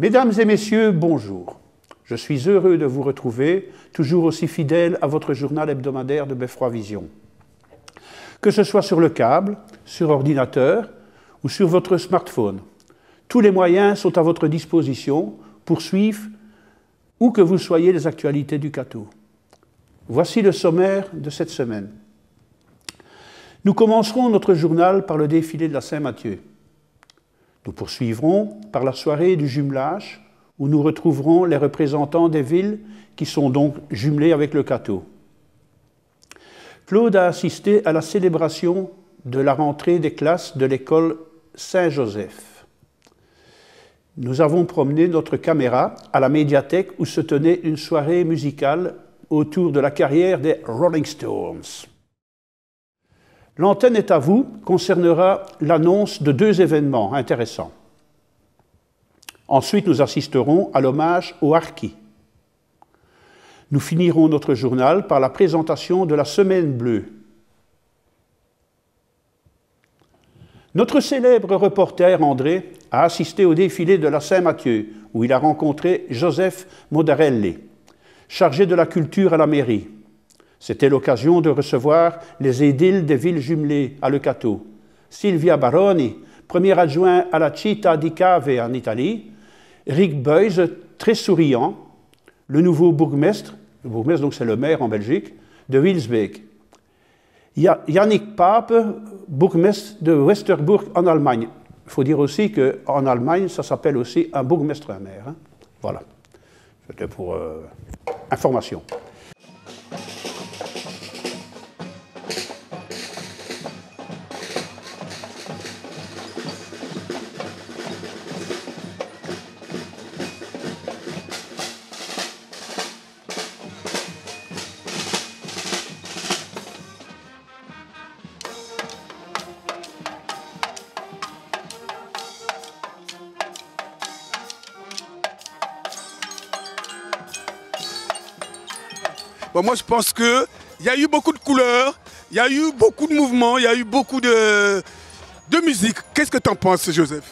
Mesdames et messieurs, bonjour. Je suis heureux de vous retrouver, toujours aussi fidèle à votre journal hebdomadaire de Beffroi Vision. Que ce soit sur le câble, sur ordinateur ou sur votre smartphone, tous les moyens sont à votre disposition pour suivre, où que vous soyez, les actualités du Cateau. Voici le sommaire de cette semaine. Nous commencerons notre journal par le défilé de la Saint-Mathieu. Nous poursuivrons par la soirée du jumelage, où nous retrouverons les représentants des villes qui sont donc jumelées avec le Cateau. Claude a assisté à la célébration de la rentrée des classes de l'école Saint-Joseph. Nous avons promené notre caméra à la médiathèque où se tenait une soirée musicale autour de la carrière des Rolling Stones. L'antenne est à vous concernera l'annonce de 2 événements intéressants. Ensuite, nous assisterons à l'hommage aux harkis. Nous finirons notre journal par la présentation de la Semaine bleue. Notre célèbre reporter André a assisté au défilé de la Saint-Mathieu, où il a rencontré Joseph Modarelli, chargé de la culture à la mairie. C'était l'occasion de recevoir les édiles des villes jumelées à Le Cateau. Silvia Baroni, premier adjoint à la Città di Cave en Italie, Rick Buys, très souriant, le nouveau bourgmestre, le bourgmestre donc c'est le maire en Belgique, de Wilsbeek. Yannick Pape, bourgmestre de Westerburg en Allemagne. Il faut dire aussi qu'en Allemagne, ça s'appelle aussi un bourgmestre, un maire. Hein. Voilà, c'était pour information. Bon, moi, je pense qu'il y a eu beaucoup de couleurs, il y a eu beaucoup de mouvements, il y a eu beaucoup de musique. Qu'est-ce que tu en penses, Joseph?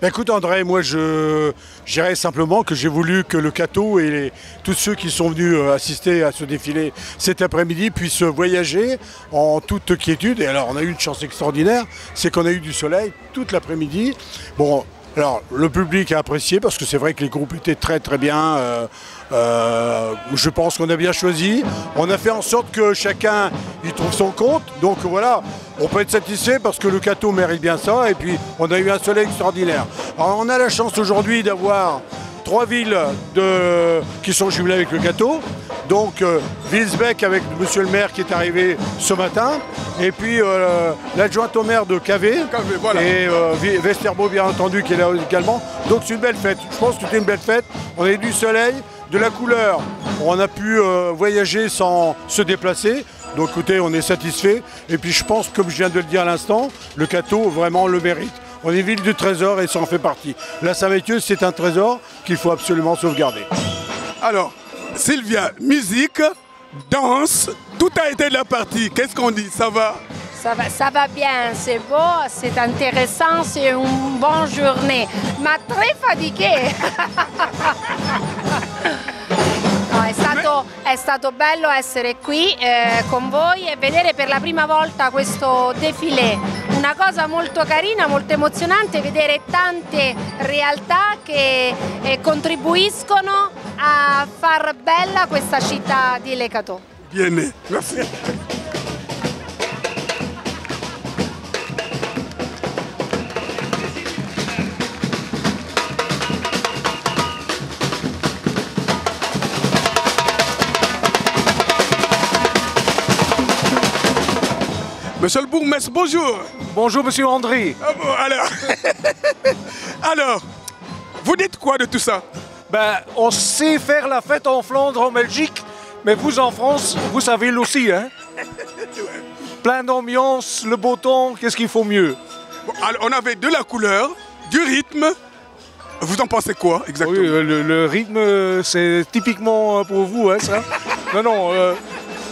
Écoute André, moi je dirais simplement que j'ai voulu que le Cateau et tous ceux qui sont venus assister à ce défilé cet après-midi puissent voyager en toute quiétude. Et alors on a eu une chance extraordinaire, c'est qu'on a eu du soleil toute l'après-midi. Bon, alors le public a apprécié parce que c'est vrai que les groupes étaient très très bien. Je pense qu'on a bien choisi. On a fait en sorte que chacun y trouve son compte. Donc voilà, on peut être satisfait parce que le Cateau mérite bien ça. Et puis on a eu un soleil extraordinaire. Alors on a la chance aujourd'hui d'avoir 3 villes qui sont jumelées avec le Cateau. Donc Wilsbeek avec monsieur le maire qui est arrivé ce matin. Et puis l'adjointe au maire de Cavé. Voilà. Et Westerbo bien entendu qui est là également. Donc c'est une belle fête. Je pense que c'était une belle fête. On a eu du soleil, de la couleur. On a pu voyager sans se déplacer. Donc écoutez, on est satisfait. Et puis je pense, comme je viens de le dire à l'instant, le Cateau vraiment le mérite. On est ville du trésor et ça en fait partie. La Saint-Mathieu, c'est un trésor qu'il faut absolument sauvegarder. Alors, Sylvia, musique, danse, tout a été de la partie. Qu'est-ce qu'on dit? Ça va? Ça va bien, c'est beau, c'est intéressant, c'est une bonne journée, ma très fatiguée. No, è stato bello essere qui con voi e vedere per la prima volta questo défilé. Una cosa molto carina, molto emozionante, vedere tante realtà che contribuiscono a far bella questa città di Le Cateau. Bene, grazie. Monsieur le bourgmestre, bonjour. Bonjour, monsieur André. Ah bon, alors, alors, vous dites quoi de tout ça? Ben, on sait faire la fête en Flandre, en Belgique, mais vous en France, vous savez aussi, hein? Plein d'ambiance, le beau temps, qu'est-ce qu'il faut mieux? Bon, alors, on avait de la couleur, du rythme. Vous en pensez quoi exactement? Oui, le rythme, c'est typiquement pour vous, hein, ça? Non,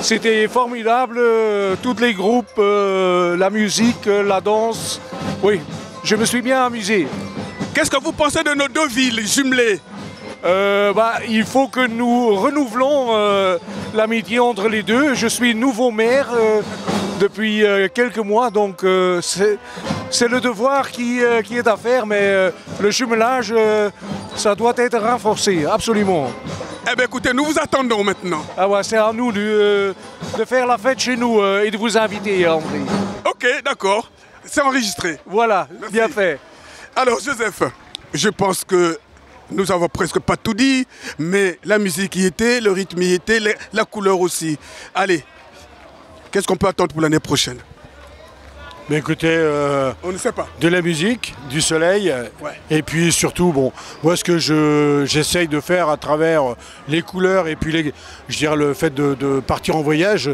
c'était formidable, tous les groupes, la musique, la danse. Oui, je me suis bien amusé. Qu'est-ce que vous pensez de nos deux villes jumelées? Il faut que nous renouvelons l'amitié entre les deux. Je suis nouveau maire depuis quelques mois, donc c'est le devoir qui est à faire, mais le jumelage, ça doit être renforcé, absolument. Eh bien écoutez, nous vous attendons maintenant. Ah ouais, c'est à nous de faire la fête chez nous et de vous inviter, André. Ok, d'accord, c'est enregistré. Voilà, merci. Bien fait. Alors Joseph, je pense que nous avons presque pas tout dit, mais la musique y était, le rythme y était, la couleur aussi. Allez, qu'est-ce qu'on peut attendre pour l'année prochaine? Mais écoutez, on ne sait pas. De la musique, du soleil, ouais. Et puis surtout, bon, moi ce que j'essaye de faire à travers les couleurs et puis je dirais le fait de partir en voyage,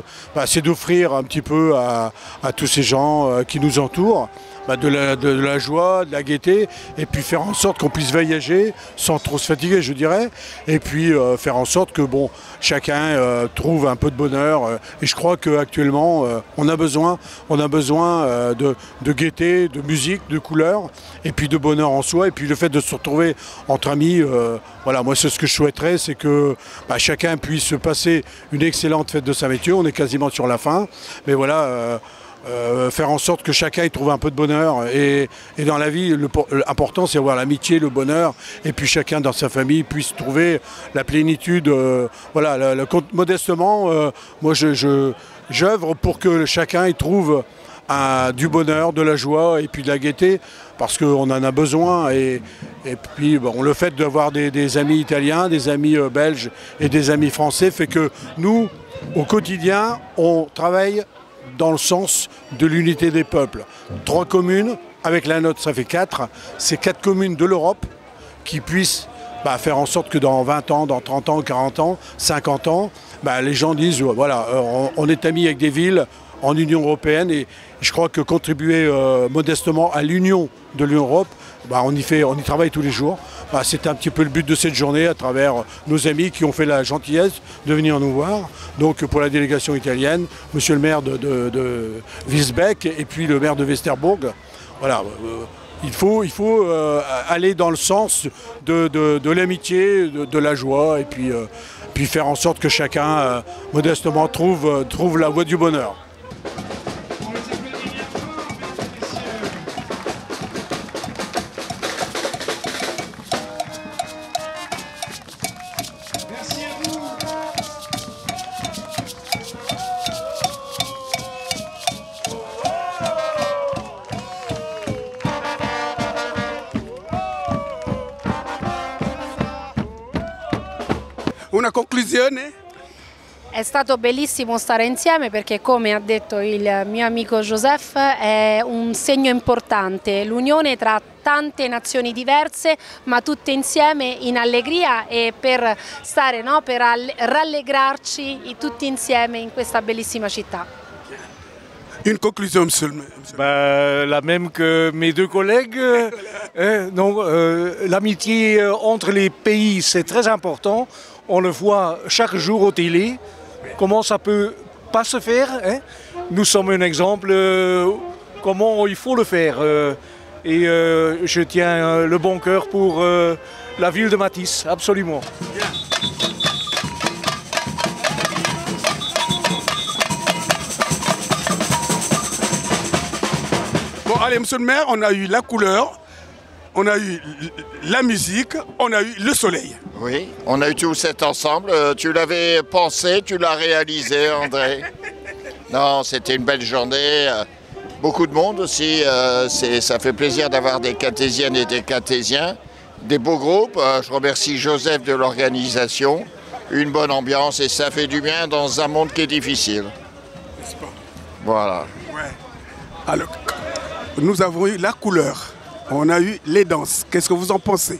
c'est d'offrir un petit peu à tous ces gens qui nous entourent de la joie, de la gaieté, et puis faire en sorte qu'on puisse voyager sans trop se fatiguer, je dirais, et puis faire en sorte que bon, chacun trouve un peu de bonheur. Et je crois qu'actuellement, on a besoin de gaieté, de musique, de couleurs, et puis de bonheur en soi, et puis le fait de se retrouver entre amis. Voilà, moi c'est ce que je souhaiterais, c'est que chacun puisse se passer une excellente fête de Saint-Métier. On est quasiment sur la fin, mais voilà. Faire en sorte que chacun y trouve un peu de bonheur et dans la vie l'important c'est avoir l'amitié, le bonheur et puis chacun dans sa famille puisse trouver la plénitude. Voilà, modestement moi j'œuvre pour que chacun y trouve du bonheur, de la joie et puis de la gaieté parce qu'on en a besoin et puis bon, le fait d'avoir des amis italiens, des amis belges et des amis français fait que nous au quotidien on travaille dans le sens de l'unité des peuples. 3 communes, avec la nôtre ça fait 4, c'est 4 communes de l'Europe qui puissent faire en sorte que dans 20 ans, dans 30 ans, 40 ans, 50 ans, les gens disent voilà, on est amis avec des villes en Union européenne et je crois que contribuer modestement à l'union de l'Europe, on y travaille tous les jours. C'était un petit peu le but de cette journée à travers nos amis qui ont fait la gentillesse de venir nous voir. Donc pour la délégation italienne, monsieur le maire de Wiesbeck et puis le maire de Westerbourg. Voilà, il faut aller dans le sens de l'amitié, de la joie et puis faire en sorte que chacun modestement trouve la voie du bonheur. Una conclusione? È stato bellissimo stare insieme perché, come ha detto il mio amico Joseph, è un segno importante, l'unione tra tante nazioni diverse ma tutte insieme in allegria e per stare, per rallegrarci tutti insieme in questa bellissima città. Une conclusion, monsieur le maire. La même que mes deux collègues. L'amitié entre les pays, c'est très important. On le voit chaque jour au télé. Comment ça peut pas se faire, hein? Nous sommes un exemple comment il faut le faire. Et je tiens le bon cœur pour la ville de Matisse, absolument. Bon, allez, monsieur le maire, on a eu la couleur, on a eu la musique, on a eu le soleil. Oui, on a eu tout cet ensemble. Tu l'avais pensé, tu l'as réalisé, André. Non, c'était une belle journée. Beaucoup de monde aussi. Ça fait plaisir d'avoir des Cartésiennes et des Cartésiens. Des beaux groupes. Je remercie Joseph de l'organisation. Une bonne ambiance et ça fait du bien dans un monde qui est difficile. N'est-ce pas? Voilà. Ouais. Alors, nous avons eu la couleur. On a eu les danses. Qu'est-ce que vous en pensez?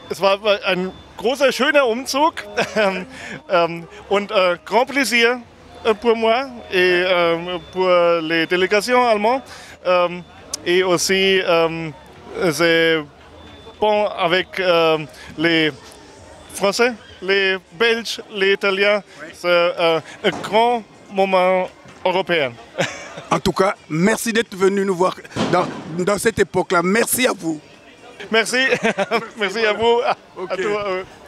Es war ein großer, schöner Umzug und grand plaisir pour moi et pour les délégations allemandes. Et aussi, c'est bon avec les Français, les Belges, les Italiens. C'est un grand moment Européenne. En tout cas, merci d'être venu nous voir dans cette époque-là. Merci à vous. Merci, merci à vous. Ok. À toi,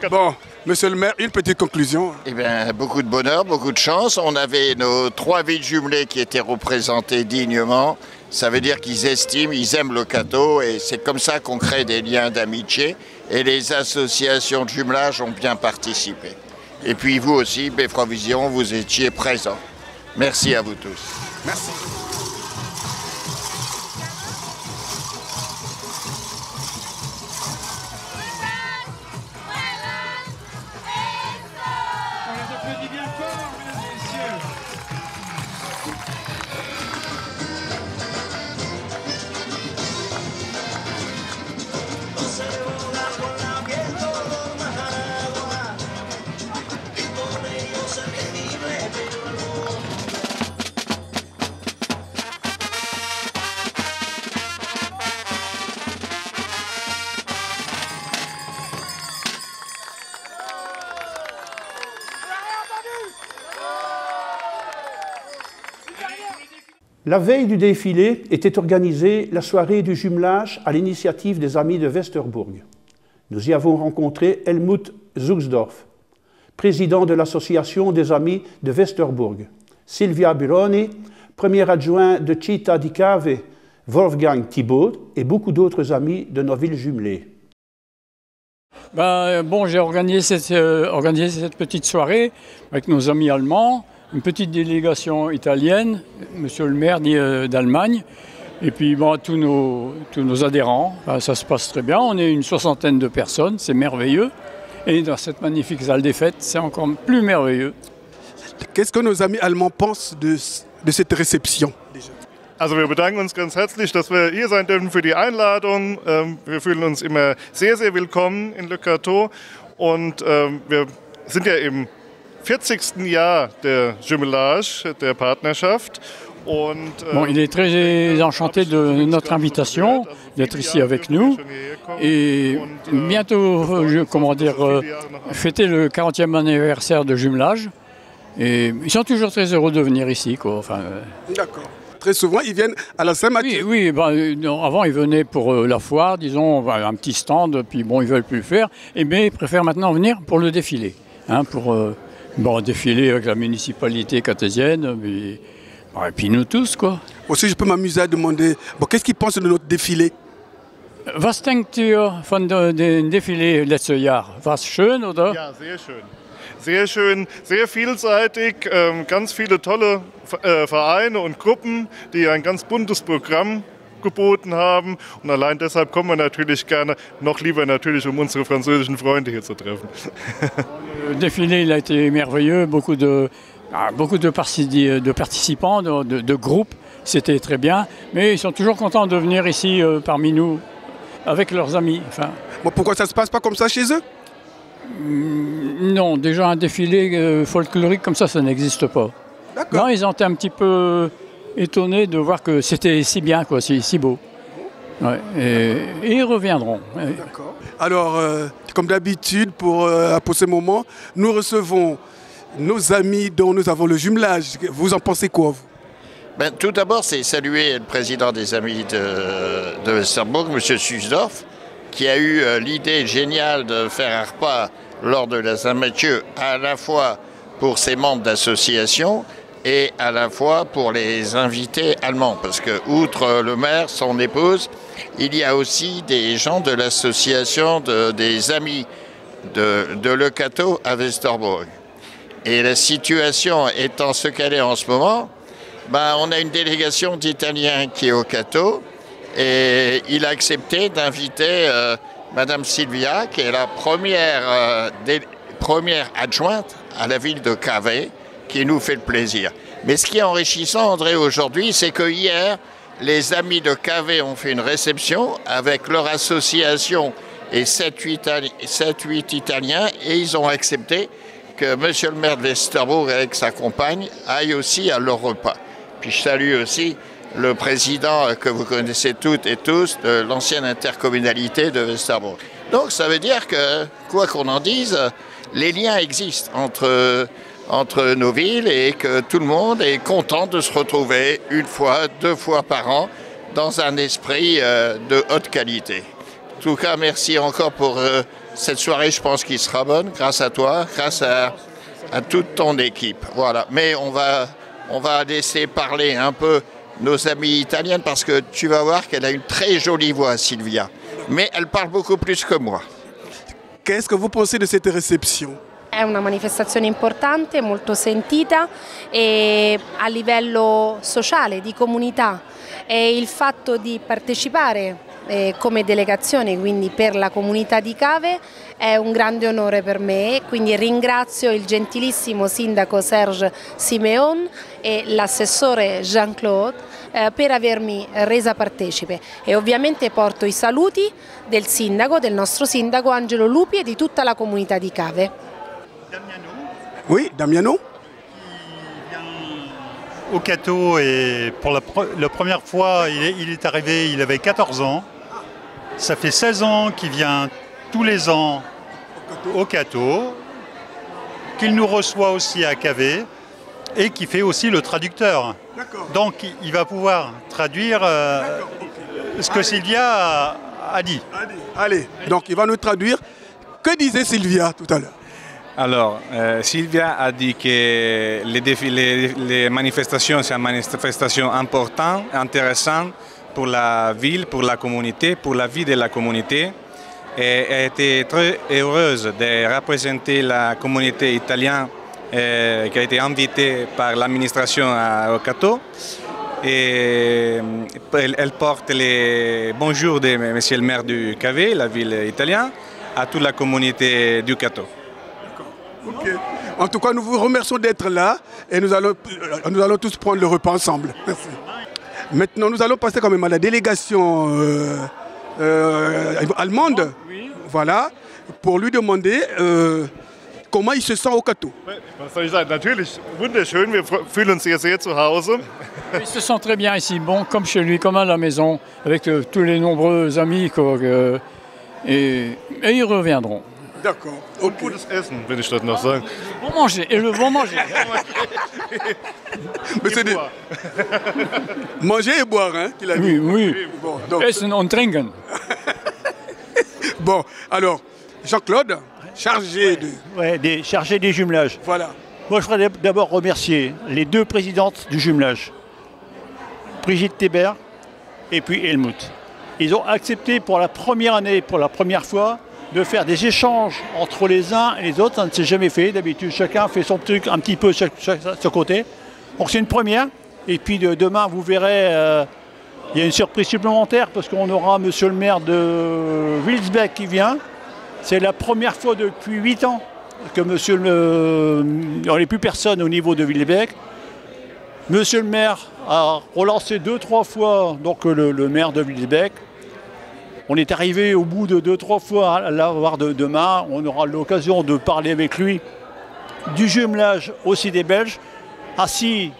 Bon, monsieur le maire, une petite conclusion. Eh bien, beaucoup de bonheur, beaucoup de chance. On avait nos 3 villes jumelées qui étaient représentées dignement. Ça veut dire qu'ils estiment, ils aiment le Cateau et c'est comme ça qu'on crée des liens d'amitié. Et les associations de jumelage ont bien participé. Et puis vous aussi, Beffrovision, vous étiez présents. Merci à vous tous. Merci. La veille du défilé était organisée la soirée du jumelage à l'initiative des Amis de Westerburg. Nous y avons rencontré Helmut Zuxdorf, président de l'association des Amis de Westerburg, Silvia Buroni, premier adjoint de Città di Cave, Wolfgang Thibault et beaucoup d'autres amis de nos villes jumelées. J'ai organisé cette petite soirée avec nos amis allemands, une petite délégation italienne, monsieur le maire d'Allemagne, et puis tous nos adhérents. Ça se passe très bien, on est une 60aine de personnes, c'est merveilleux. Et dans cette magnifique salle des fêtes, c'est encore plus merveilleux. Qu'est-ce que nos amis allemands pensent de cette réception déjà? Also wir bedanken uns ganz herzlich, dass wir hier sein dürfen für die Einladung. Wir fühlen uns immer sehr, sehr willkommen in Le Cateau. Und wir sind ja im 40. Jahr der Jumelage, der Partnerschaft. Il est très enchanté de notre invitation, d'être ici avec nous. Et bientôt, fêter le 40e anniversaire de jumelage. Et ils sont toujours très heureux de venir ici, quoi. D'accord. Très souvent, ils viennent à la Saint-Mathieu. Oui, avant, ils venaient pour la foire, disons, un petit stand, puis ils ne veulent plus le faire. Mais ils préfèrent maintenant venir pour le défilé. Pour défiler avec la municipalité catésienne, et puis nous tous, quoi. Aussi, je peux m'amuser à demander, qu'est-ce qu'ils pensent de notre défilé? Was denkt ihr von dem Défilé letztes Jahr? War es schön, oder? Ja, sehr schön. Sehr schön, sehr vielseitig, ganz viele tolle Vereine und Gruppen, die ein ganz buntes Programm geboten haben. Und allein deshalb kommen wir natürlich gerne, noch lieber natürlich, um unsere französischen Freunde hier zu treffen. Le défilé, il a été merveilleux, beaucoup de participants, de groupes, c'était très bien. Mais ils sont toujours contents de venir ici parmi nous, avec leurs amis. Pourquoi ça ne se passe pas comme ça chez eux? Non, déjà un défilé folklorique comme ça n'existe pas. Non, ils ont été un petit peu étonnés de voir que c'était si bien, quoi, si beau. Ouais, et ils reviendront. D'accord. Alors, comme d'habitude, pour ce moment, nous recevons nos amis dont nous avons le jumelage. Vous en pensez quoi, vous? Tout d'abord, c'est saluer le président des Amis de Westerburg, M. Zuxdorf, qui a eu l'idée géniale de faire un repas lors de la Saint-Mathieu, à la fois pour ses membres d'association et à la fois pour les invités allemands. Parce que, outre le maire, son épouse, il y a aussi des gens de l'association des Amis de Le Cateau à Westerburg. Et la situation étant ce qu'elle est en ce moment, on a une délégation d'Italiens qui est au Cateau et il a accepté d'inviter Madame Silvia, qui est la première adjointe à la ville de Cave, qui nous fait le plaisir. Mais ce qui est enrichissant, André, aujourd'hui, c'est que hier, les Amis de Cave ont fait une réception avec leur association et 7-8 Italiens, et ils ont accepté que monsieur le maire de Westerburg, avec sa compagne, aille aussi à leur repas. Puis je salue aussi le président que vous connaissez toutes et tous de l'ancienne intercommunalité de Westerburg. Donc ça veut dire que, quoi qu'on en dise, les liens existent entre entre nos villes et que tout le monde est content de se retrouver une fois, 2 fois par an dans un esprit de haute qualité. En tout cas, merci encore pour cette soirée, je pense qu'il sera bonne, grâce à toi, grâce à toute ton équipe. Voilà. Mais on va laisser parler un peu nos amies italiennes parce que tu vas voir qu'elle a une très jolie voix, Silvia. Mais elle parle beaucoup plus que moi. Qu'est-ce que vous pensez de cette réception? È una manifestazione importante, molto sentita e a livello sociale, di comunità. E il fatto di partecipare come delegazione, quindi per la comunità di Cave, è un grande onore per me, quindi ringrazio il gentilissimo sindaco Serge Simeon e l'assessore Jean-Claude per avermi resa partecipe e ovviamente porto i saluti del sindaco, del nostro sindaco Angelo Lupi e di tutta la comunità di Cave. Oui, Damiano. Au Cateau et pour la première fois, il est arrivé, il avait 14 ans. Ça fait 16 ans qu'il vient tous les ans au Cateau, qu'il nous reçoit aussi à Cave et qui fait aussi le traducteur. Donc il va pouvoir traduire ce que Sylvia a dit. Allez, donc il va nous traduire. Que disait Sylvia tout à l'heure? Alors, Sylvia a dit que les manifestations, c'est une manifestation importante, intéressante pour la ville, pour la communauté, pour la vie de la communauté. Et elle était très heureuse de représenter la communauté italienne qui a été invitée par l'administration au Cateau. Et elle porte les bonjours de M. le maire du Cave, la ville italienne, à toute la communauté du Cateau. Ok. En tout cas, nous vous remercions d'être là et nous allons tous prendre le repas ensemble. Merci. Maintenant, nous allons passer quand même à la délégation allemande. Oui. Voilà, pour lui demander comment il se sent au Cateau. Was soll ich sagen? Natürlich wunderschön, wir fühlen uns hier sehr zu Hause. Il se sent très bien ici, bon, comme chez lui, comme à la maison, avec tous les nombreux amis, et ils reviendront. D'accord. Und gutes Essen, will ich das noch sagen. Bon manger, et le bon manger. Manger et boire, hein, qu'il a dit. Oui, oui. Bon, donc... Essen und trinken. Bon, alors, Jean-Claude, chargé de... Ouais, chargé des jumelages. Voilà. Moi, je voudrais d'abord remercier les 2 présidentes du jumelage, Brigitte Théber et puis Helmut. Ils ont accepté pour la première année, pour la première fois, de faire des échanges entre les uns et les autres. Ça ne s'est jamais fait. D'habitude, chacun fait son truc un petit peu de ce côté. Donc c'est une première. Et puis demain, vous verrez, il y a une surprise supplémentaire parce qu'on aura monsieur le maire de Wilsbeck qui vient. C'est la première fois depuis 8 ans que il n'y aurait plus personne au niveau de Wilsbeck. Monsieur le maire a relancé 2-3 fois donc, le maire de Wilsbeck. On est arrivé au bout de 2-3 fois à l'avoir demain. On aura l'occasion de parler avec lui du jumelage aussi des Belges, ainsi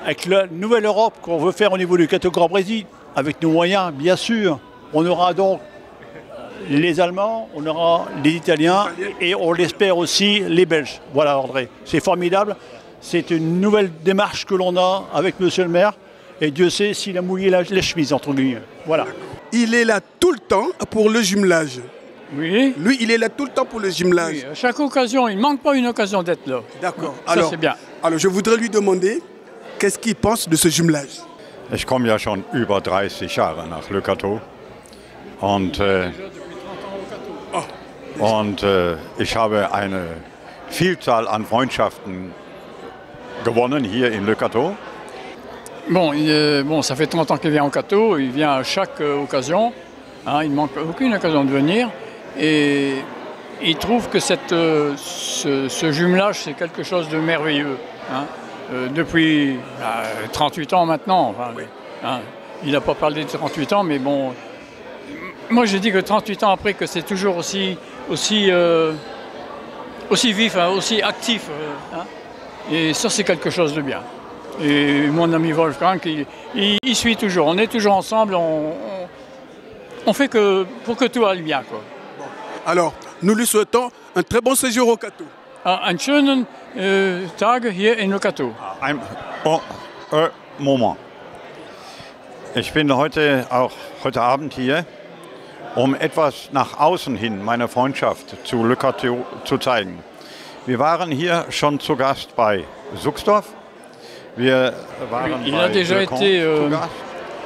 avec la nouvelle Europe qu'on veut faire au niveau du Cateau Grand Brésil, avec nos moyens, bien sûr. On aura donc les Allemands, on aura les Italiens et on l'espère aussi les Belges. Voilà André, c'est formidable. C'est une nouvelle démarche que l'on a avec monsieur le maire et Dieu sait s'il a mouillé les chemises entre guillemets. Voilà. Il est là tout le temps pour le jumelage. Oui. Lui, il est là tout le temps pour le jumelage. Oui, à chaque occasion, il ne manque pas une occasion d'être là. D'accord. Ça, c'est bien. Alors, je voudrais lui demander qu'est-ce qu'il pense de ce jumelage. Ich komme ja schon über 30 Jahre nach Le Cateau. Und ich habe eine Vielzahl an Freundschaften gewonnen hier in Le Cateau. Bon, ça fait 30 ans qu'il vient au Cateau, il vient à chaque occasion, hein, il ne manque aucune occasion de venir, et il trouve que ce jumelage, c'est quelque chose de merveilleux. Hein, depuis 38 ans maintenant, enfin, hein, il n'a pas parlé de 38 ans, mais bon, moi je dis que 38 ans après, que c'est toujours aussi vif, hein, aussi actif, hein, et ça c'est quelque chose de bien. Et mon ami Wolfgang, il suit toujours. On est toujours ensemble, on fait pour que tout aille bien, quoi. Alors, nous lui souhaitons un très bon séjour au Cateau. einen schönen Tag hier in Locato. Moment. Ich bin heute Abend hier, um etwas nach außen hin meine Freundschaft zu Locato zu zeigen. Wir waren hier schon zu Gast bei Suxdorf. Wir waren Il a déjà été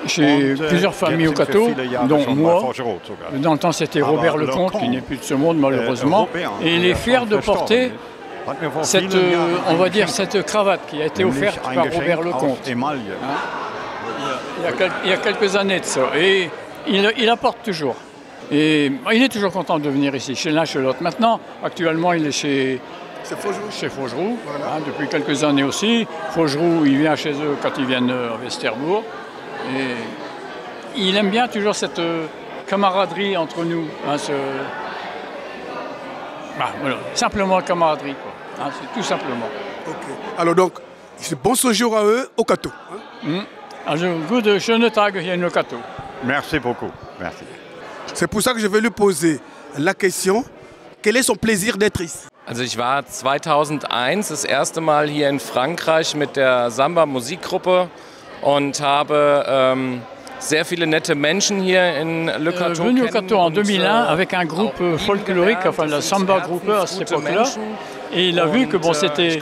chez plusieurs familles au Cateau, dont moi. Dans le temps, c'était Robert Lecomte, qui n'est plus de ce monde malheureusement. Et il est fier de porter cette, on va dire, cette cravate qui a été offerte par Robert Lecomte. Hein? Il y a quelques années de ça. Et il la porte toujours. Et il est toujours content de venir ici, chez l'un, chez l'autre. Maintenant, actuellement, il est chez Faugeroux, voilà. Hein, depuis quelques années aussi. Faugeroux, il vient chez eux quand ils viennent à Westerbourg. Et il aime bien toujours cette camaraderie entre nous. Hein, voilà, simplement camaraderie, quoi. Hein, c'est tout simplement. Okay. Alors donc, bon séjour à eux au Cateau. Hein? Also, gute, schöne Tage hier in Locato. Merci beaucoup. Merci. C'est pour ça que je vais lui poser la question, quel est son plaisir d'être ici? Also ich war 2001 das erste Mal hier in Frankreich mit der Samba-Musikgruppe und habe sehr viele nette Menschen hier in Le Cateau venu au Cateau en 2001 avec un groupe folklorique, enfin la Samba Groupe à cette époque-là. Et il a vu que bon, c'était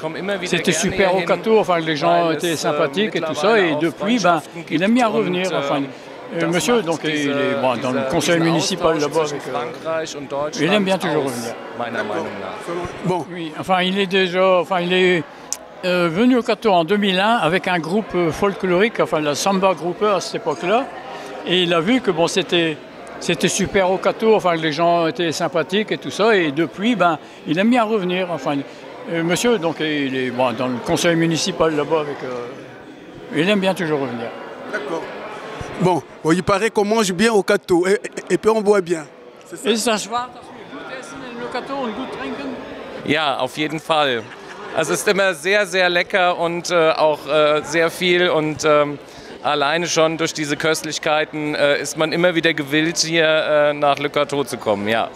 super au Cateau, enfin les gens étaient sympathiques et tout ça. Et depuis, ben, il aime bien revenir. Enfin, monsieur, donc il est bon, dans le conseil municipal là-bas. Il aime bien toujours revenir. Bon. Oui, enfin il est déjà, enfin il est venu au Cateau en 2001 avec un groupe folklorique, enfin la Samba Groupe à cette époque-là. Et il a vu que bon, c'était super au Cateau, enfin les gens étaient sympathiques et tout ça. Et depuis, ben, il aime bien revenir. Enfin, monsieur, donc il est bon, dans le conseil municipal là-bas avec. Il aime bien toujours revenir. D'accord. Bon, il paraît qu'on mange bien au Cateau et puis on boit bien. Ist das wahr, dass wir gut essen in Le Cateau und gut trinken? Ja, auf jeden Fall. Also es ist immer sehr, sehr lecker und auch sehr viel und alleine schon durch diese Köstlichkeiten ist man immer wieder gewillt, hier nach Le Cateau zu kommen, ja.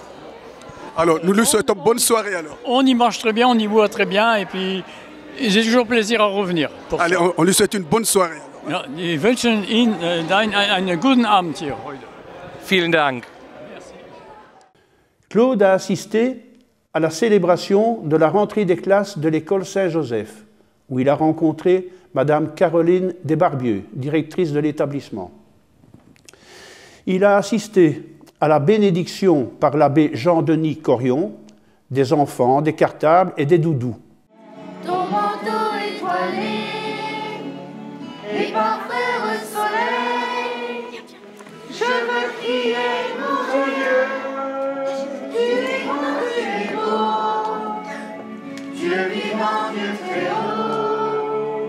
Alors, nous lui souhaitons bonne soirée alors. On y mange très bien, on y boit très bien et puis j'ai toujours plaisir à revenir. Allez, on lui souhaite une bonne soirée. Ja, wir wünschen Ihnen einen guten Abend hier heute. Vielen Dank. Claude a assisté à la célébration de la rentrée des classes de l'école Saint-Joseph, où il a rencontré Madame Caroline Desbarbieux, directrice de l'établissement. Il a assisté à la bénédiction par l'abbé Jean-Denis Corion des enfants, des cartables et des doudous. Ton manteau étoilé et parfait soleil, je veux crier mon Dieu, tu es grand, tu es beau, Dieu vivant, Dieu très haut,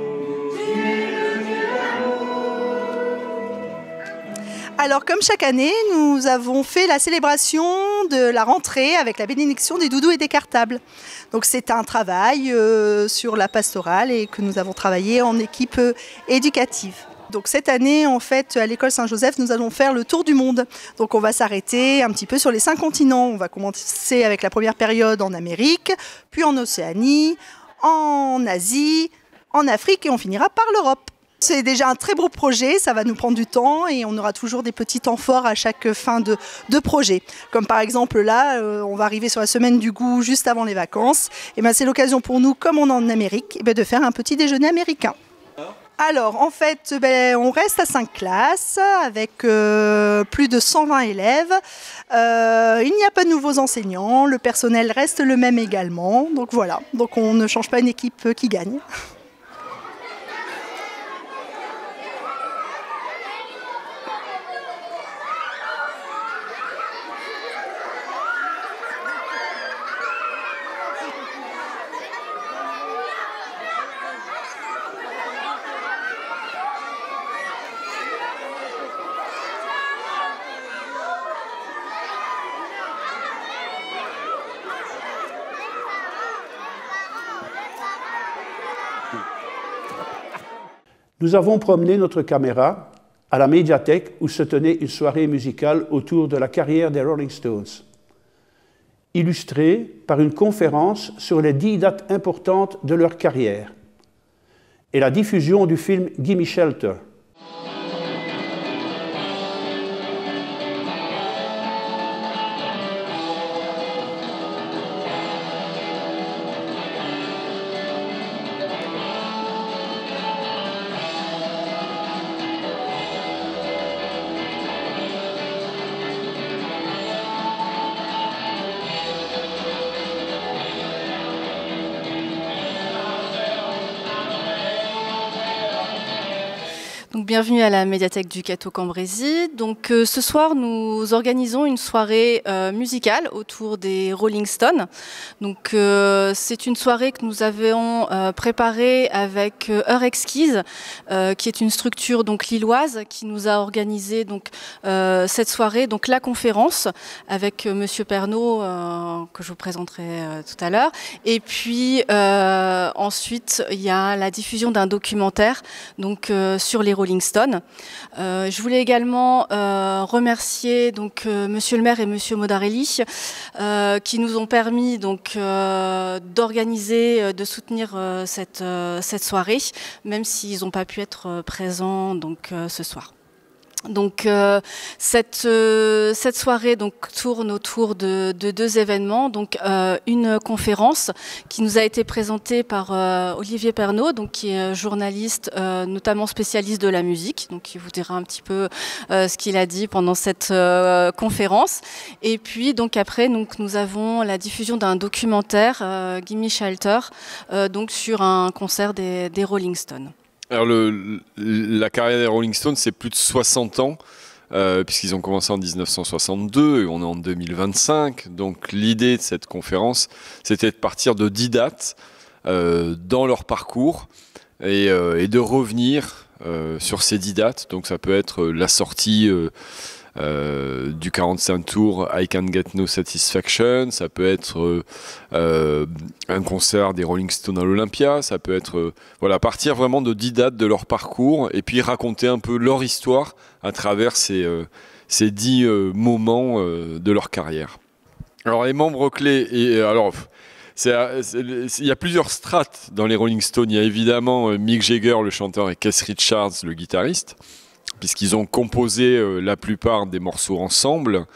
tu es le Dieu d'amour. Alors comme chaque année, nous avons fait la célébration de la rentrée avec la bénédiction des doudous et des cartables. Donc c'est un travail sur la pastorale et que nous avons travaillé en équipe éducative. Donc cette année, en fait, à l'école Saint-Joseph, nous allons faire le tour du monde. Donc on va s'arrêter un petit peu sur les 5 continents. On va commencer avec la première période en Amérique, puis en Océanie, en Asie, en Afrique et on finira par l'Europe. C'est déjà un très beau projet, ça va nous prendre du temps et on aura toujours des petits temps forts à chaque fin de projet. Comme par exemple là, on va arriver sur la semaine du goût juste avant les vacances. Et ben, c'est l'occasion pour nous, comme on est en Amérique, de faire un petit déjeuner américain. Alors en fait, on reste à 5 classes avec plus de 120 élèves. Il n'y a pas de nouveaux enseignants, le personnel reste le même également. Donc voilà, donc on ne change pas une équipe qui gagne. Nous avons promené notre caméra à la médiathèque où se tenait une soirée musicale autour de la carrière des Rolling Stones. illustrée par une conférence sur les 10 dates importantes de leur carrière et la diffusion du film Gimme Shelter. Donc, bienvenue à la médiathèque du Cateau-Cambrésis. Donc, ce soir, nous organisons une soirée musicale autour des Rolling Stones. Donc, c'est une soirée que nous avions préparée avec Heure Exquise, qui est une structure donc lilloise qui nous a organisé donc cette soirée, donc la conférence avec Monsieur Pernaut que je vous présenterai tout à l'heure. Et puis ensuite, il y a la diffusion d'un documentaire donc sur les Rolling Stones. Je voulais également remercier donc Monsieur le maire et Monsieur Modarelli qui nous ont permis donc d'organiser, de soutenir cette soirée, même s'ils n'ont pas pu être présents donc ce soir. Donc cette soirée donc tourne autour de deux événements, donc une conférence qui nous a été présentée par Olivier Pernaut, donc qui est journaliste, notamment spécialiste de la musique, donc qui vous dira un petit peu ce qu'il a dit pendant cette conférence. Et puis donc après nous avons la diffusion d'un documentaire Gimme Shelter, donc sur un concert des Rolling Stones. Alors la carrière des Rolling Stones, c'est plus de 60 ans, puisqu'ils ont commencé en 1962 et on est en 2025. Donc l'idée de cette conférence, c'était de partir de 10 dates dans leur parcours et de revenir sur ces 10 dates. Donc ça peut être la sortie du 45 tours I Can't Get No Satisfaction, ça peut être un concert des Rolling Stones à l'Olympia, ça peut être voilà, partir vraiment de 10 dates de leur parcours et puis raconter un peu leur histoire à travers ces 10 moments de leur carrière. Alors les membres clés, et alors il y a plusieurs strates dans les Rolling Stones. Il y a évidemment Mick Jagger, le chanteur, et Keith Richards, le guitariste, puisqu'ils ont composé la plupart des morceaux ensemble.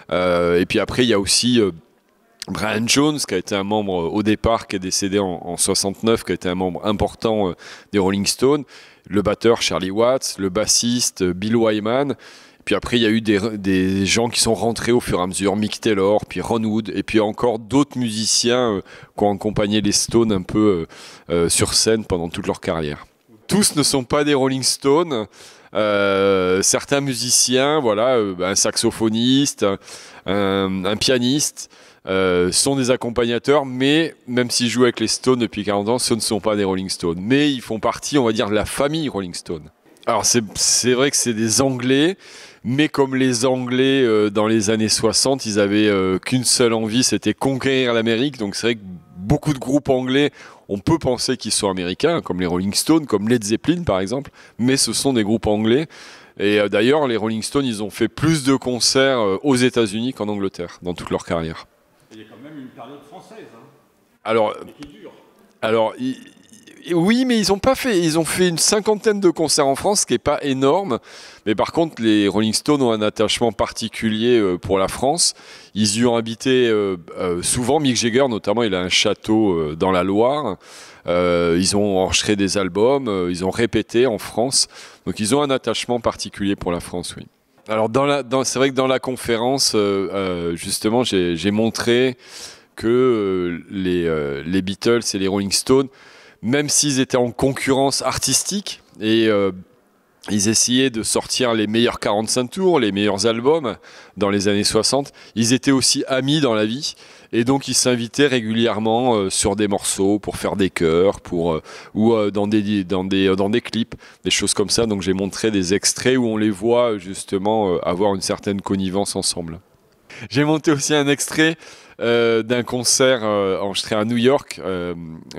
Et puis après, il y a aussi Brian Jones, qui a été un membre au départ, qui est décédé en 69, qui a été un membre important des Rolling Stones, le batteur Charlie Watts, le bassiste Bill Wyman. Puis après, il y a eu des gens qui sont rentrés au fur et à mesure, Mick Taylor, puis Ron Wood, et puis encore d'autres musiciens qui ont accompagné les Stones un peu sur scène pendant toute leur carrière. Tous ne sont pas des Rolling Stones. Certains musiciens, voilà, un saxophoniste, un pianiste, sont des accompagnateurs, mais même s'ils jouent avec les Stones depuis 40 ans, ce ne sont pas des Rolling Stones. Mais ils font partie, on va dire, de la famille Rolling Stone. Alors c'est vrai que c'est des Anglais, mais comme les Anglais dans les années 60, ils avaient qu'une seule envie, c'était conquérir l'Amérique. Donc c'est vrai que beaucoup de groupes anglais, on peut penser qu'ils sont américains, comme les Rolling Stones, comme Led Zeppelin par exemple, mais ce sont des groupes anglais. Et d'ailleurs, les Rolling Stones, ils ont fait plus de concerts aux États-Unis qu'en Angleterre, dans toute leur carrière. Il y a quand même une période française, hein. Alors, oui, mais ils ont fait une cinquantaine de concerts en France, ce qui n'est pas énorme. Mais par contre, les Rolling Stones ont un attachement particulier pour la France. Ils y ont habité souvent. Mick Jagger, notamment, il a un château dans la Loire. Ils ont enregistré des albums, ils ont répété en France. Donc ils ont un attachement particulier pour la France, oui. Alors c'est vrai que dans la conférence, justement, j'ai montré que les Beatles et les Rolling Stones, même s'ils étaient en concurrence artistique et ils essayaient de sortir les meilleurs 45 tours, les meilleurs albums dans les années 60, ils étaient aussi amis dans la vie. Et donc ils s'invitaient régulièrement sur des morceaux pour faire des chœurs, ou dans des clips, des choses comme ça. Donc j'ai montré des extraits où on les voit justement avoir une certaine connivence ensemble. J'ai monté aussi un extrait d'un concert enregistré à New York,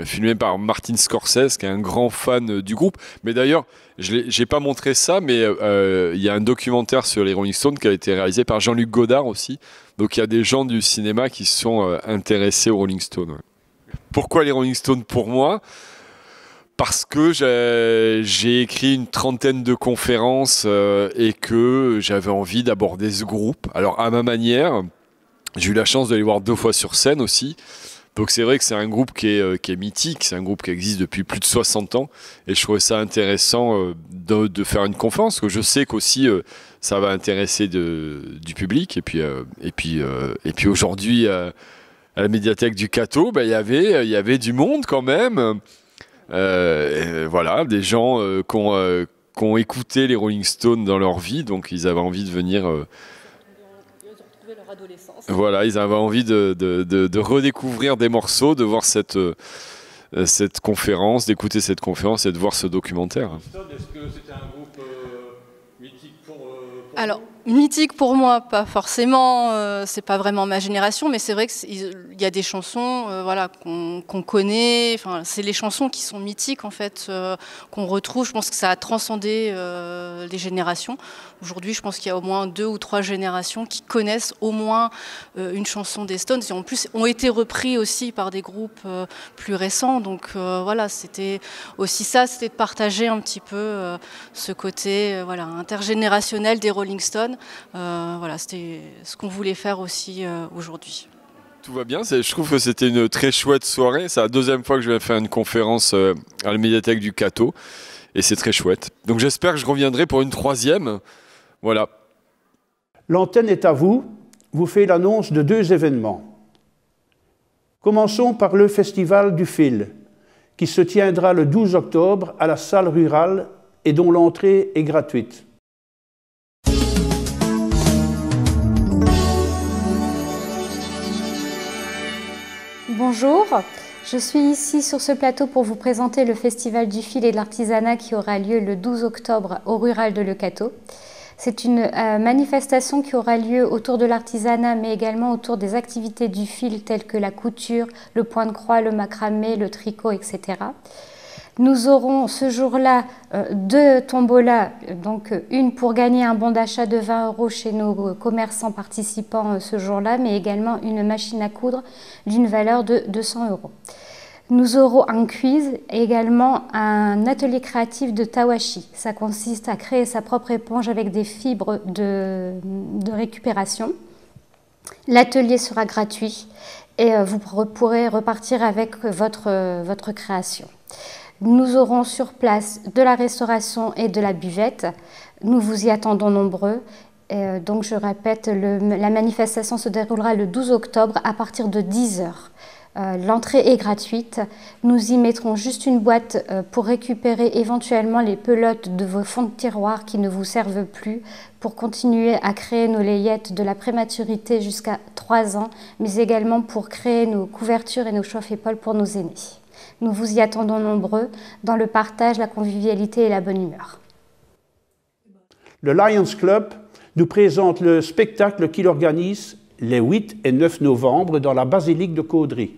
filmé par Martin Scorsese, qui est un grand fan du groupe. Mais d'ailleurs, je n'ai pas montré ça, mais il y a un documentaire sur les Rolling Stones qui a été réalisé par Jean-Luc Godard aussi. Donc il y a des gens du cinéma qui se sont intéressés aux Rolling Stones. Ouais. Pourquoi les Rolling Stones pour moi ? Parce que j'ai écrit une trentaine de conférences et que j'avais envie d'aborder ce groupe. Alors à ma manière, j'ai eu la chance de les voir 2 fois sur scène aussi. Donc c'est vrai que c'est un groupe qui est mythique, c'est un groupe qui existe depuis plus de 60 ans. Et je trouvais ça intéressant de faire une conférence, parce que je sais qu'aussi ça va intéresser du public. Et puis aujourd'hui, à la médiathèque du Cateau, il y avait du monde quand même. Voilà, des gens qui ont écouté les Rolling Stones dans leur vie, donc ils avaient envie de venir. Voilà, ils avaient envie de redécouvrir des morceaux, de voir cette conférence, d'écouter cette conférence et de voir ce documentaire. Est-ce que c'était un groupe mythique pour Alors, mythique pour moi, pas forcément, c'est pas vraiment ma génération, mais c'est vrai qu'il y a des chansons voilà, qu'on connaît, enfin, c'est les chansons qui sont mythiques en fait, qu'on retrouve. Je pense que ça a transcendé les générations. Aujourd'hui, je pense qu'il y a au moins 2 ou 3 générations qui connaissent au moins une chanson des Stones, et en plus ont été repris aussi par des groupes plus récents. Donc voilà, c'était aussi ça, c'était de partager un petit peu ce côté voilà, intergénérationnel des Rolling Stones. Voilà, c'était ce qu'on voulait faire aussi aujourd'hui. Tout va bien, je trouve que c'était une très chouette soirée. C'est la 2e fois que je vais faire une conférence à la médiathèque du Cateau et c'est très chouette. Donc j'espère que je reviendrai pour une 3e. Voilà. L'antenne est à vous. Vous faites l'annonce de 2 événements. Commençons par le Festival du Fil, qui se tiendra le 12 octobre à la salle rurale et dont l'entrée est gratuite. Bonjour, je suis ici sur ce plateau pour vous présenter le Festival du Fil et de l'Artisanat qui aura lieu le 12 octobre au Rural de Le Cateau. C'est une manifestation qui aura lieu autour de l'artisanat, mais également autour des activités du fil telles que la couture, le point de croix, le macramé, le tricot, etc. Nous aurons ce jour-là 2 tombolas, donc une pour gagner un bon d'achat de 20 € chez nos commerçants participants ce jour-là, mais également une machine à coudre d'une valeur de 200 €. Nous aurons un quiz et également un atelier créatif de tawashi. Ça consiste à créer sa propre éponge avec des fibres de récupération. L'atelier sera gratuit et vous pourrez repartir avec votre création. Nous aurons sur place de la restauration et de la buvette. Nous vous y attendons nombreux. Donc je répète, la manifestation se déroulera le 12 octobre à partir de 10 h. L'entrée est gratuite. Nous y mettrons juste une boîte pour récupérer éventuellement les pelotes de vos fonds de tiroir qui ne vous servent plus pour continuer à créer nos layettes de la prématurité jusqu'à 3 ans, mais également pour créer nos couvertures et nos chauffe-épaules pour nos aînés. Nous vous y attendons nombreux dans le partage, la convivialité et la bonne humeur. Le Lions Club nous présente le spectacle qu'il organise les 8 et 9 novembre dans la basilique de Caudry.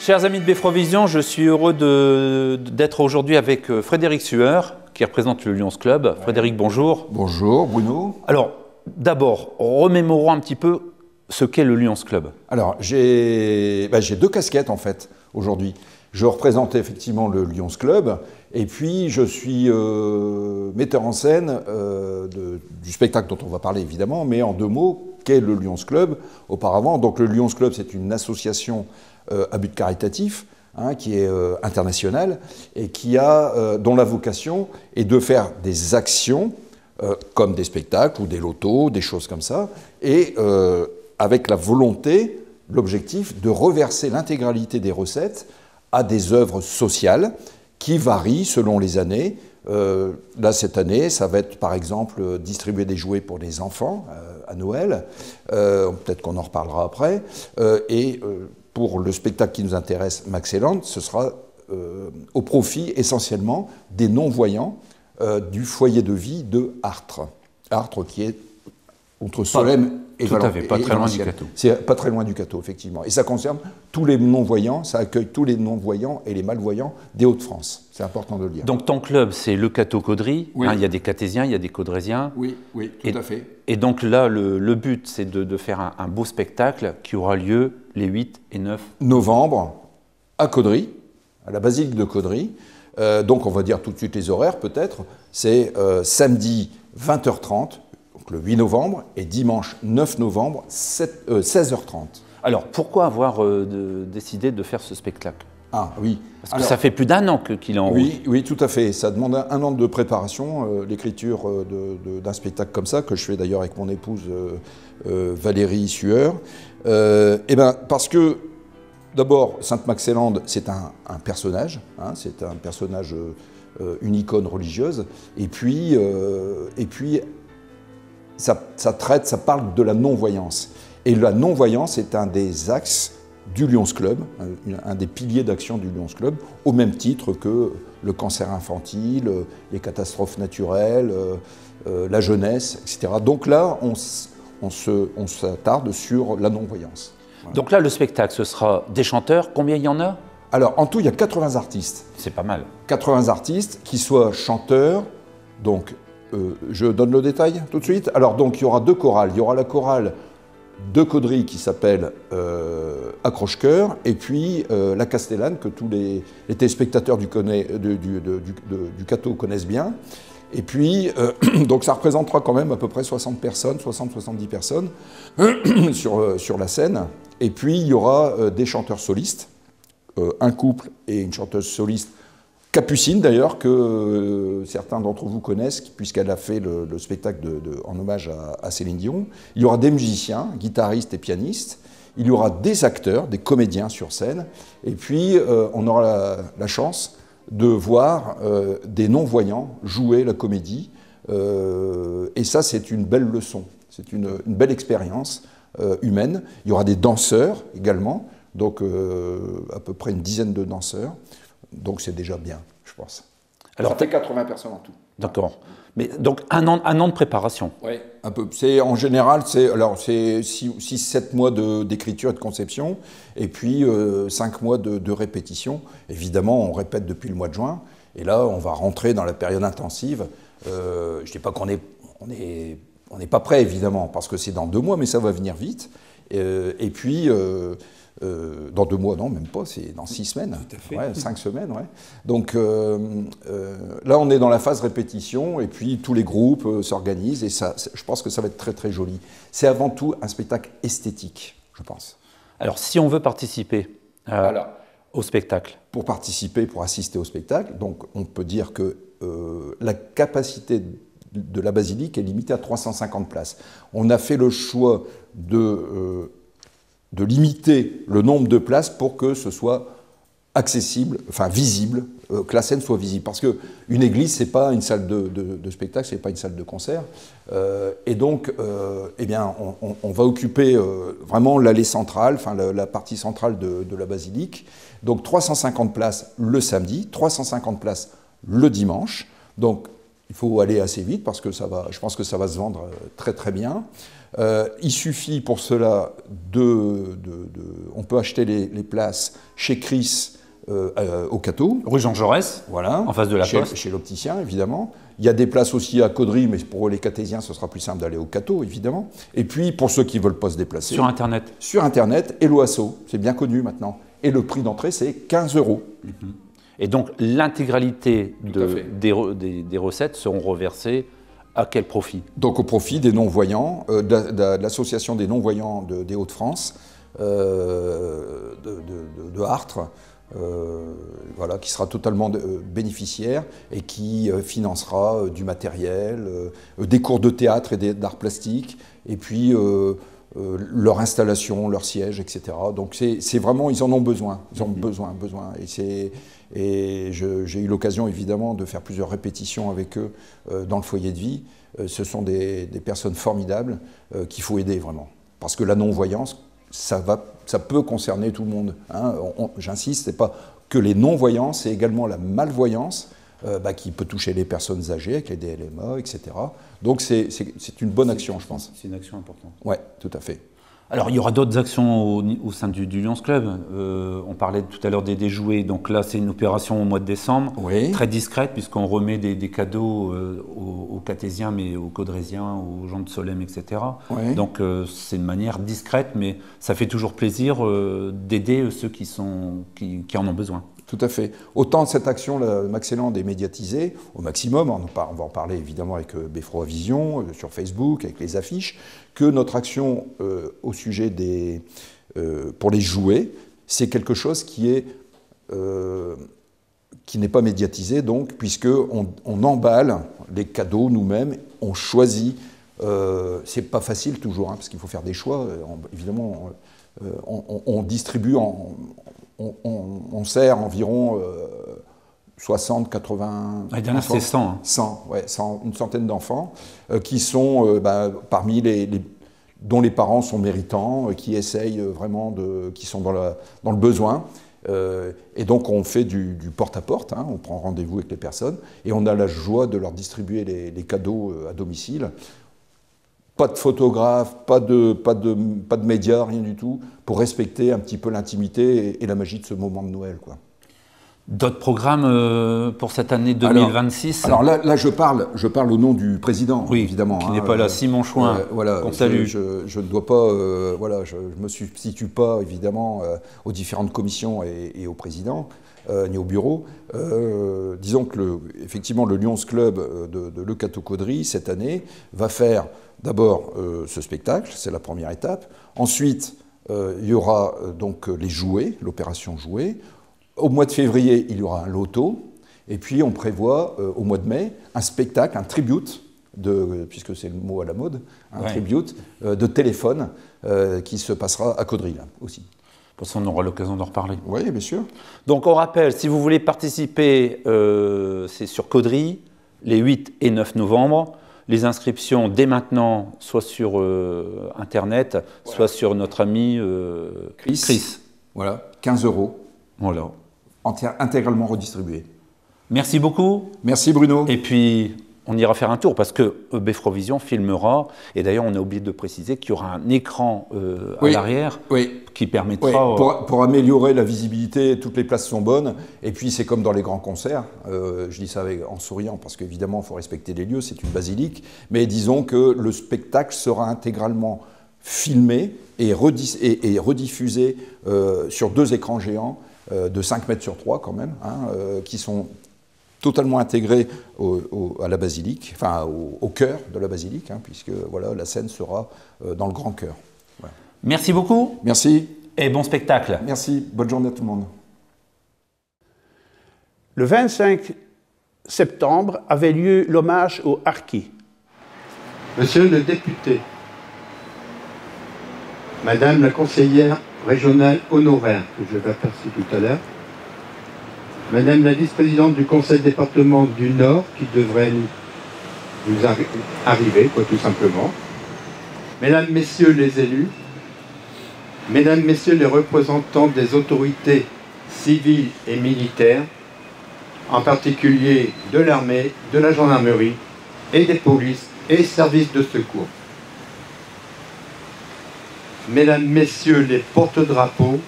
Chers amis de Befrovision, je suis heureux d'être aujourd'hui avec Frédéric Sueur, qui représente le Lions Club. Frédéric, bonjour. Bonjour, Bruno. Alors, d'abord, remémorons un petit peu ce qu'est le Lions Club. Alors, j'ai 2 casquettes en fait aujourd'hui. Je représente effectivement le Lions Club et puis je suis metteur en scène du spectacle dont on va parler évidemment, mais en 2 mots, qu'est le Lions Club auparavant. Donc le Lions Club, c'est une association à but caritatif qui est internationale et dont la vocation est de faire des actions comme des spectacles ou des lotos, des choses comme ça, et avec la volonté, l'objectif de reverser l'intégralité des recettes à des œuvres sociales qui varient selon les années. Là, cette année, ça va être par exemple distribuer des jouets pour les enfants à Noël. Peut-être qu'on en reparlera après. Et pour le spectacle qui nous intéresse, Maxelland, ce sera au profit essentiellement des non-voyants du foyer de vie de Artres. Artres qui est entre Solesmes et Valenciennes. Tout à fait, pas très loin du Cateau. C'est pas très loin du Cateau, effectivement. Et ça concerne tous les non-voyants, ça accueille tous les non-voyants et les malvoyants des Hauts-de-France. C'est important de le dire. Donc ton club, c'est le Cateau-Caudry. Oui. Il y a des Catésiens, il y a des Caudrésiens. Oui, tout à fait. Et donc là, le but, c'est de faire un beau spectacle qui aura lieu les 8 et 9 novembre à Caudry, à la basilique de Caudry. Donc on va dire tout de suite les horaires peut-être. C'est samedi 20h30, donc le 8 novembre, et dimanche 9 novembre, 16h30. Alors pourquoi avoir décidé de faire ce spectacle? Ah oui. Parce que ça fait plus d'1 an qu'il est en route. Oui, tout à fait. Ça demande un an de préparation, l'écriture d'un spectacle comme ça, que je fais d'ailleurs avec mon épouse Valérie Sueur. Parce que, d'abord, Sainte-Maxélande, c'est un personnage, hein, c'est un personnage, une icône religieuse, et puis ça parle de la non-voyance. Et la non-voyance est un des axes du Lions Club, un des piliers d'action du Lions Club, au même titre que le cancer infantile, les catastrophes naturelles, la jeunesse, etc. Donc là, on s'attarde sur la non-voyance. Voilà. Donc là, le spectacle, ce sera des chanteurs. Combien il y en a? Alors, en tout, il y a 80 artistes. C'est pas mal. 80 artistes, qui soient chanteurs, donc je donne le détail tout de suite. Alors, donc, il y aura 2 chorales. Il y aura la chorale de Caudry qui s'appelle Accroche-Cœur, et puis la Castellane, que tous les téléspectateurs du Cateau connaissent bien. Et puis, donc ça représentera quand même à peu près 60 personnes, 60-70 personnes sur la scène. Et puis, il y aura des chanteurs solistes, un couple et une chanteuse soliste, Capucine d'ailleurs, que certains d'entre vous connaissent, puisqu'elle a fait le spectacle en hommage à Céline Dion. Il y aura des musiciens, guitaristes et pianistes. Il y aura des acteurs, des comédiens sur scène. Et puis, on aura la chance de voir des non-voyants jouer la comédie. Et ça, c'est une belle leçon. C'est une belle expérience humaine. Il y aura des danseurs également, donc à peu près une dizaine de danseurs. Donc c'est déjà bien, je pense. Alors, ça fait 80 personnes en tout. D'accord. Mais donc un an de préparation. Oui, un peu. En général, c'est 6-7 mois d'écriture et de conception, et puis 5 mois de répétition. Évidemment, on répète depuis le mois de juin, et là, on va rentrer dans la période intensive. Je ne dis pas qu'on n'est pas prêt, évidemment, parce que c'est dans 2 mois, mais ça va venir vite. Et puis... dans 2 mois, non, même pas, c'est dans 6 semaines. Tout à fait. Ouais, 5 semaines, ouais. Donc là, on est dans la phase répétition, et puis tous les groupes s'organisent, et ça, je pense que ça va être très très joli. C'est avant tout un spectacle esthétique, je pense. Alors, si on veut participer au spectacle. Pour participer, pour assister au spectacle, donc on peut dire que la capacité de la basilique est limitée à 350 places. On a fait le choix de limiter le nombre de places pour que ce soit accessible, enfin visible, que la scène soit visible. Parce qu'une église, ce n'est pas une salle de spectacle, ce n'est pas une salle de concert. Et donc, eh bien, on va occuper vraiment l'allée centrale, enfin la partie centrale de la basilique. Donc 350 places le samedi, 350 places le dimanche. Donc il faut aller assez vite parce que je pense que ça va se vendre très très bien. Il suffit pour cela on peut acheter les places chez Chris au Cateau. Rue Jean Jaurès, voilà, en face de la Poste. Chez l'opticien, évidemment. Il y a des places aussi à Caudry, mais pour les Catésiens, ce sera plus simple d'aller au Cateau, évidemment. Et puis, pour ceux qui ne veulent pas se déplacer... Sur Internet. Sur Internet, et l'OASO, c'est bien connu maintenant. Et le prix d'entrée, c'est 15 €. Et donc, l'intégralité des recettes seront reversées à quel profit? Donc au profit des non-voyants, de l'association des non-voyants des Hauts-de-France, de Artres, voilà, qui sera totalement bénéficiaire et qui financera du matériel, des cours de théâtre et d'art plastique, et puis leur installation, leur siège, etc. Donc c'est vraiment, ils en ont besoin, ils ont besoin. Et j'ai eu l'occasion évidemment de faire plusieurs répétitions avec eux dans le foyer de vie. Ce sont des personnes formidables qu'il faut aider vraiment. Parce que la non-voyance, ça peut concerner tout le monde. Hein. J'insiste, c'est pas que les non-voyants, c'est également la malvoyance qui peut toucher les personnes âgées avec les DLMA, etc. Donc c'est une bonne action, je pense. C'est une action importante. Oui, tout à fait. Alors, il y aura d'autres actions au sein du Lions Club. On parlait tout à l'heure des jouets. Donc là, c'est une opération au mois de décembre, très discrète, puisqu'on remet des cadeaux aux Cathésiens, mais aux Caudrésiens, aux gens de Solesmes, etc. Oui. Donc, c'est une manière discrète, mais ça fait toujours plaisir d'aider ceux qui en ont besoin. Tout à fait. Autant cette action, le Maxelland, est médiatisée au maximum, on va en parler évidemment avec Beffroi Vision, sur Facebook, avec les affiches, que notre action au sujet pour les jouets, c'est quelque chose qui n'est pas médiatisé, donc, puisqu'on emballe les cadeaux nous-mêmes, on choisit. C'est pas facile toujours, parce qu'il faut faire des choix. Évidemment, on distribue on sert environ 60, 80... La dernière, c'est 100. Hein. 100, ouais, 100, une centaine d'enfants qui sont parmi dont les parents sont méritants, qui essayent vraiment qui sont dans le besoin. Et donc on fait du porte-à-porte, on prend rendez-vous avec les personnes et on a la joie de leur distribuer les cadeaux à domicile. Pas de photographe, pas de médias, rien du tout, pour respecter un petit peu l'intimité et la magie de ce moment de Noël, quoi. D'autres programmes pour cette année 2026 ? Alors là, je parle au nom du président, évidemment. Qui n'est pas là, Simon Chouin, qu'on salue. Je ne dois pas, je ne me substitue pas, évidemment, aux différentes commissions et au président, ni au bureau. Disons que, effectivement, le Lions Club de Le Cateau-Caudry, cette année, va faire d'abord ce spectacle, c'est la première étape. Ensuite, il y aura donc les jouets, l'opération jouets. Au mois de février, il y aura un loto. Et puis, on prévoit au mois de mai un spectacle, un tribute, puisque c'est le mot à la mode, tribute de téléphone qui se passera à Caudry, là, aussi. Pour ça, on aura l'occasion d'en reparler. Oui, bien sûr. Donc, on rappelle, si vous voulez participer, c'est sur Caudry, les 8 et 9 novembre. Les inscriptions, dès maintenant, soit sur Internet, soit sur notre ami Chris. Voilà, 15 €. Voilà. Intégralement redistribué. Merci beaucoup. Merci Bruno. Et puis, on ira faire un tour parce que Beffrovision filmera, et d'ailleurs on a oublié de préciser qu'il y aura un écran à l'arrière qui permettra... Pour améliorer la visibilité, toutes les places sont bonnes, et puis c'est comme dans les grands concerts, je dis ça en souriant parce qu'évidemment il faut respecter les lieux, c'est une basilique, mais disons que le spectacle sera intégralement filmé et rediffusé sur 2 écrans géants de 5 mètres sur 3 quand même, qui sont totalement intégrés à la basilique, enfin au cœur de la basilique, puisque voilà, la scène sera dans le grand chœur. Voilà. Merci beaucoup. Merci. Et bon spectacle. Merci. Bonne journée à tout le monde. Le 25 septembre avait lieu l'hommage aux harkis. Monsieur le député, Madame la conseillère régionale honoraire, que je vais aperçu tout à l'heure, Madame la vice-présidente du conseil département du Nord, qui devrait nous arriver, tout simplement, Mesdames, Messieurs les élus, Mesdames, Messieurs les représentants des autorités civiles et militaires, en particulier de l'armée, de la gendarmerie et des polices et services de secours. Mesdames, Messieurs les porte-drapeaux,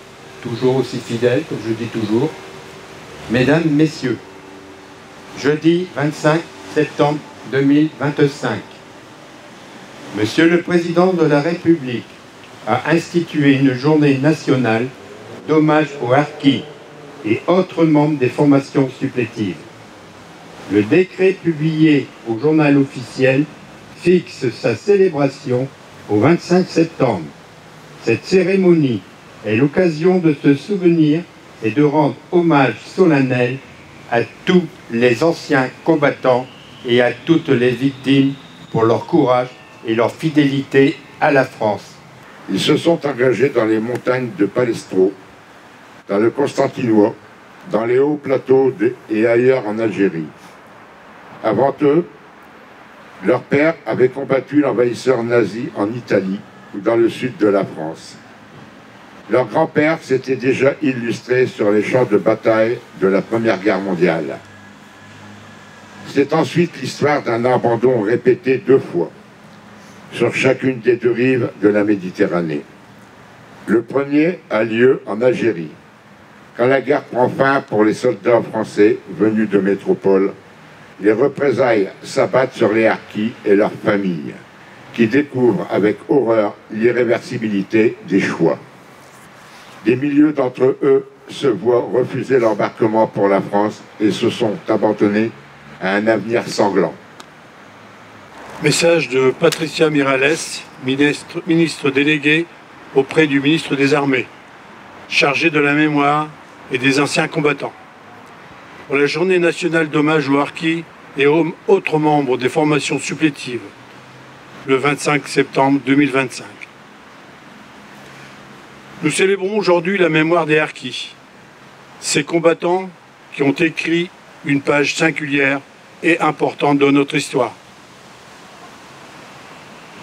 toujours aussi fidèles, comme je dis toujours, Mesdames, Messieurs, jeudi 25 septembre 2025, Monsieur le Président de la République a institué une journée nationale d'hommage aux harkis et autres membres des formations supplétives. Le décret publié au journal officiel fixe sa célébration au 25 septembre. Cette cérémonie est l'occasion de se souvenir et de rendre hommage solennel à tous les anciens combattants et à toutes les victimes pour leur courage et leur fidélité à la France. Ils se sont engagés dans les montagnes de Palestro, dans le Constantinois, dans les hauts plateaux et ailleurs en Algérie. Avant eux, leurs pères avaient combattu l'envahisseur nazi en Italie ou dans le sud de la France. Leur grand-père s'était déjà illustré sur les champs de bataille de la Première Guerre mondiale. C'est ensuite l'histoire d'un abandon répété 2 fois, sur chacune des 2 rives de la Méditerranée. Le premier a lieu en Algérie, quand la guerre prend fin pour les soldats français venus de métropole. Les représailles s'abattent sur les harkis et leurs familles, qui découvrent avec horreur l'irréversibilité des choix. Des milliers d'entre eux se voient refuser l'embarquement pour la France et se sont abandonnés à un avenir sanglant. Message de Patricia Miralles, ministre déléguée auprès du ministre des Armées, chargée de la mémoire et des anciens combattants. Pour la journée nationale d'hommage aux harkis et aux autres membres des formations supplétives, le 25 septembre 2025. Nous célébrons aujourd'hui la mémoire des harkis, ces combattants qui ont écrit une page singulière et importante de notre histoire.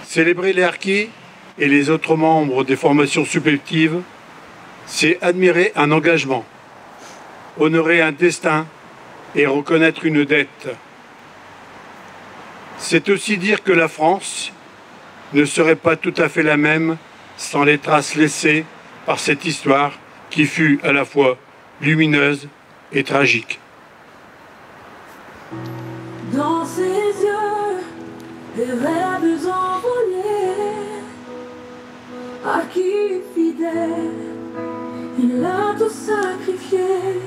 Célébrer les harkis et les autres membres des formations supplétives, c'est admirer un engagement, honorer un destin et reconnaître une dette. C'est aussi dire que la France ne serait pas tout à fait la même sans les traces laissées par cette histoire qui fut à la fois lumineuse et tragique. Dans ses yeux, des rêves envolés, à qui fidèle, il a tout sacrifié.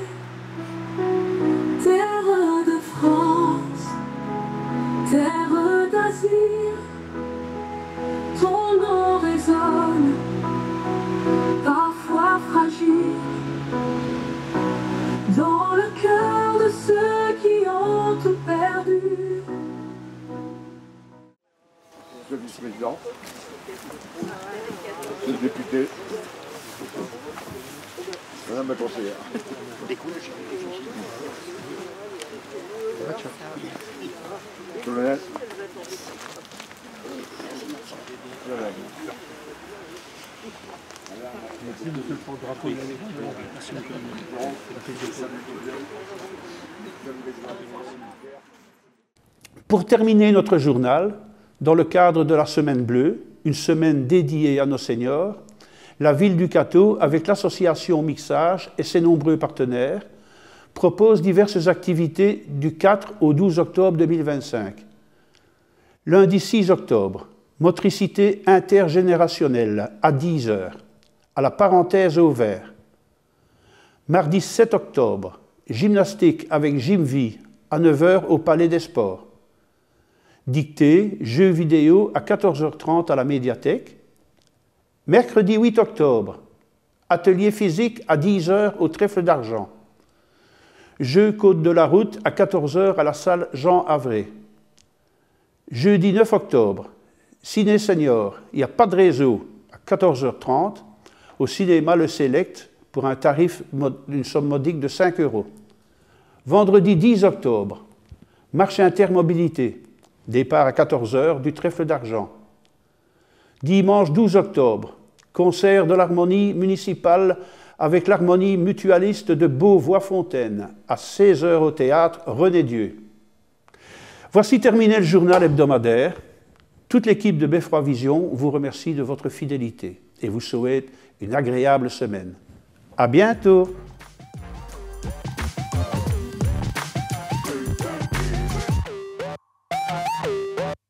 Terre de France, terre d'asile, ton nom résonne, parfois fragile, dans le cœur de ceux qui ont tout perdu. Le vice-président, le député, madame la conseillère. Colonel. Merci, monsieur le porte-drapeau. Pour terminer notre journal, dans le cadre de la Semaine Bleue, une semaine dédiée à nos seniors, la ville du Cateau, avec l'association Mixage et ses nombreux partenaires, propose diverses activités du 4 au 12 octobre 2025. Lundi 6 octobre, motricité intergénérationnelle à 10 h, à la parenthèse au vert. Mardi 7 octobre, gymnastique avec Gymvie à 9 h au Palais des Sports. Dictée, jeux vidéo à 14h30 à la médiathèque. Mercredi 8 octobre, atelier physique à 10 h au Trèfle d'Argent. Jeux Côte de la Route à 14 h à la salle Jean Havret. Jeudi 9 octobre, ciné senior, il n'y a pas de réseau, à 14h30, au cinéma Le Select pour un tarif d'une somme modique de 5 €. Vendredi 10 octobre, marche intermobilité, départ à 14 h du Trèfle d'Argent. Dimanche 12 octobre, concert de l'harmonie municipale avec l'harmonie mutualiste de Beauvois-Fontaine, à 16 h au théâtre René Dieu. Voici terminé le journal hebdomadaire. Toute l'équipe de Beffroi Vision vous remercie de votre fidélité et vous souhaite une agréable semaine. À bientôt!